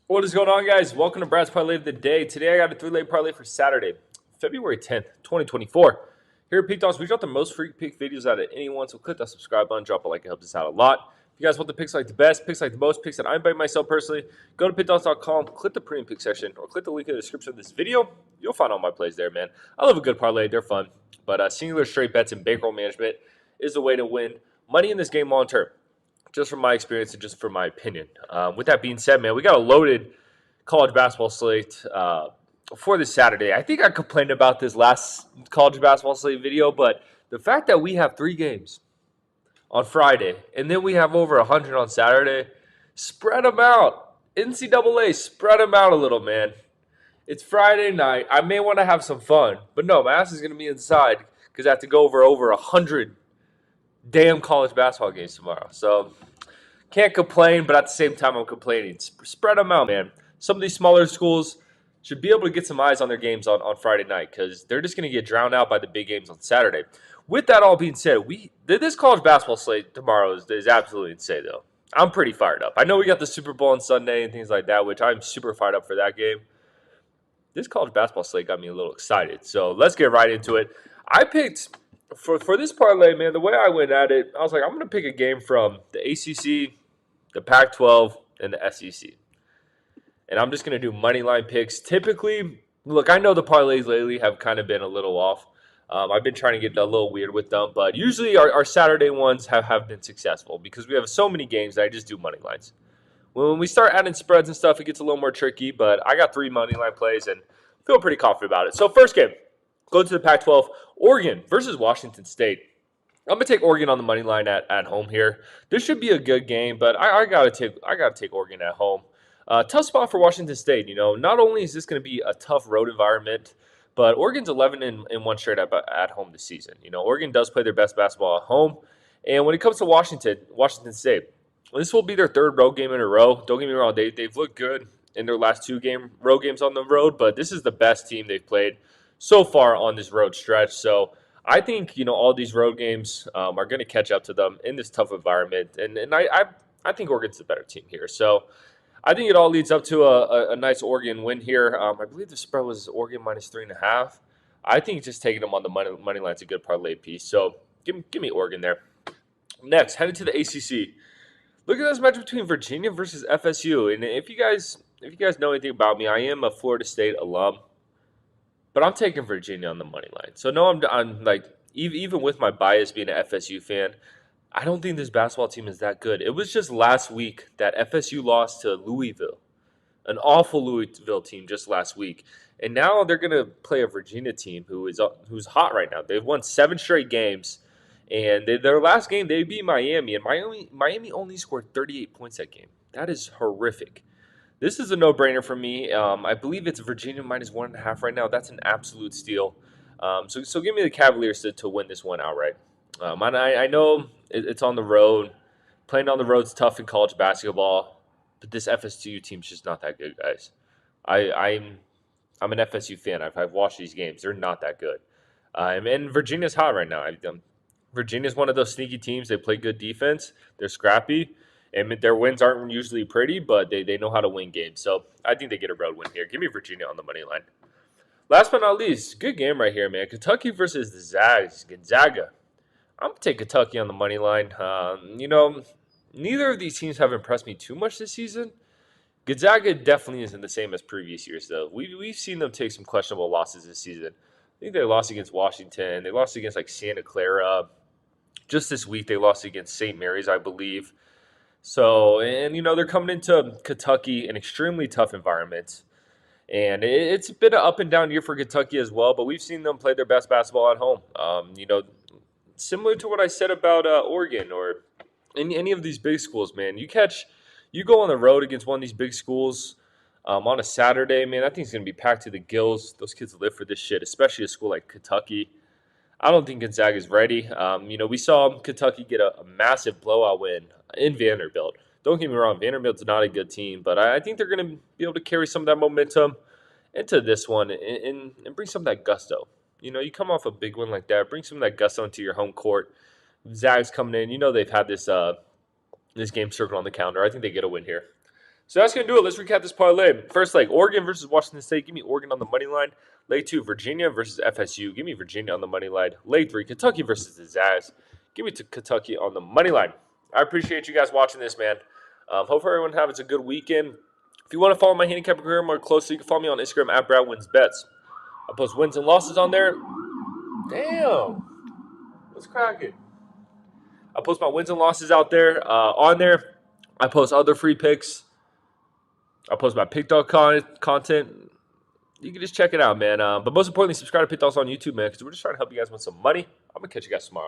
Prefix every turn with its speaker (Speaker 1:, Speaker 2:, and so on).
Speaker 1: What is going on, guys? Welcome to Brad's Parlay of the Day. Today I got a three-leg parlay for Saturday, February 10th, 2024. Here at Pick Dawgz, we drop the most free pick videos out of anyone, so click that subscribe button, drop a like, it helps us out a lot. If you guys want the picks like the best, picks like the most, picks that I'm betting myself personally, go to pickdawgz.com, click the premium pick section, or click the link in the description of this video. You'll find all my plays there, man. I love a good parlay. They're fun. But singular straight bets and bankroll management is the way to win money in this game long term, just from my experience and just from my opinion. With that being said, man, we got a loaded college basketball slate for this Saturday. I think I complained about this last college basketball slate video, but the fact that we have 3 games on Friday and then we have over 100 on Saturday, spread them out. NCAA, spread them out a little, man. It's Friday night. I may want to have some fun, but no, my ass is going to be inside because I have to go over 100 damn college basketball games tomorrow. So can't complain, but at the same time, I'm complaining. Spread them out, man. Some of these smaller schools should be able to get some eyes on their games on Friday night because they're just going to get drowned out by the big games on Saturday. With that all being said, this college basketball slate tomorrow is absolutely insane, though. I'm pretty fired up. I know we got the Super Bowl on Sunday and things like that, which I'm super fired up for that game. This college basketball slate got me a little excited, so let's get right into it. I picked, for this parlay, man, the way I went at it, I was like, I'm going to pick a game from the ACC, the Pac-12, and the SEC. And I'm just going to do money line picks. Typically, look, I know the parlays lately have kind of been a little off. I've been trying to get a little weird with them, but usually our Saturday ones have been successful because we have so many games that I just do money lines. When we start adding spreads and stuff, it gets a little more tricky, but I got 3 money line plays and feel pretty confident about it. So first game, go to the Pac-12, Oregon versus Washington State. I'm gonna take Oregon on the money line at home here. This should be a good game, but I gotta take Oregon at home. Tough spot for Washington State. Not only is this going to be a tough road environment, but Oregon's 11 in one straight at home this season. Oregon does play their best basketball at home, and when it comes to Washington State, this will be their 3rd road game in a row. Don't get me wrong; they've looked good in their last 2 road games on the road, but this is the best team they've played so far on this road stretch. So I think all these road games are going to catch up to them in this tough environment, and I think Oregon's the better team here. So I think it all leads up to a nice Oregon win here. I believe the spread was Oregon minus 3.5. I think just taking them on the money line is a good parlay piece. So give me Oregon there. Next, headed to the ACC. Look at this match between Virginia versus FSU. And if you guys know anything about me, I am a Florida State alum, but I'm taking Virginia on the money line. So no, I'm like even with my bias being an FSU fan, I don't think this basketball team is that good. It was just last week that FSU lost to Louisville, an awful Louisville team just last week. And now they're going to play a Virginia team who's hot right now. They've won 7 straight games, and their last game they beat Miami, and Miami only scored 38 points that game. That is horrific. This is a no-brainer for me. I believe it's Virginia minus 1.5 right now. That's an absolute steal. So give me the Cavaliers to win this one outright. I know it's on the road. Playing on the road is tough in college basketball, but this FSU team's just not that good, guys. I'm an FSU fan. I've watched these games. They're not that good. And Virginia's hot right now. Virginia's one of those sneaky teams. They play good defense. They're scrappy. And their wins aren't usually pretty, but they know how to win games. So I think they get a road win here. Give me Virginia on the money line. Last but not least, good game right here, man. Kentucky versus the Zags, Gonzaga. I'm going to take Kentucky on the money line. Neither of these teams have impressed me too much this season. Gonzaga definitely isn't the same as previous years, though. We've seen them take some questionable losses this season. I think they lost against Washington. They lost against, Santa Clara. Just this week, they lost against St. Mary's, I believe. So, and they're coming into Kentucky, an extremely tough environment. And it's been an up and down year for Kentucky as well, but we've seen them play their best basketball at home. Similar to what I said about Oregon or any of these big schools, man. You go on the road against one of these big schools on a Saturday, man, I think it's going to be packed to the gills. Those kids live for this shit, especially a school like Kentucky. I don't think Gonzaga is ready. We saw Kentucky get a massive blowout win in Vanderbilt. Don't get me wrong, Vanderbilt's not a good team, but I think they're going to be able to carry some of that momentum into this one and bring some of that gusto. You come off a big win like that, bring some of that gusto into your home court. Zags coming in, they've had this game circled on the calendar. I think they get a win here. So that's going to do it. Let's recap this parlay. First leg, Oregon versus Washington State. Give me Oregon on the money line. Leg 2, Virginia versus FSU. Give me Virginia on the money line. Leg 3, Kentucky versus the Zags. Give me Kentucky on the money line. I appreciate you guys watching this, man. Hope everyone has a good weekend. If you want to follow my handicapper career more closely, you can follow me on Instagram at BradWinsBets. I post wins and losses on there. Damn. Let's crack it. I post my wins and losses out there. On there, I post other free picks. I post my Pick Dawgz content. You can just check it out, man. But most importantly, subscribe to Pick Dawgz on YouTube, man, because we're just trying to help you guys win some money. I'm going to catch you guys tomorrow.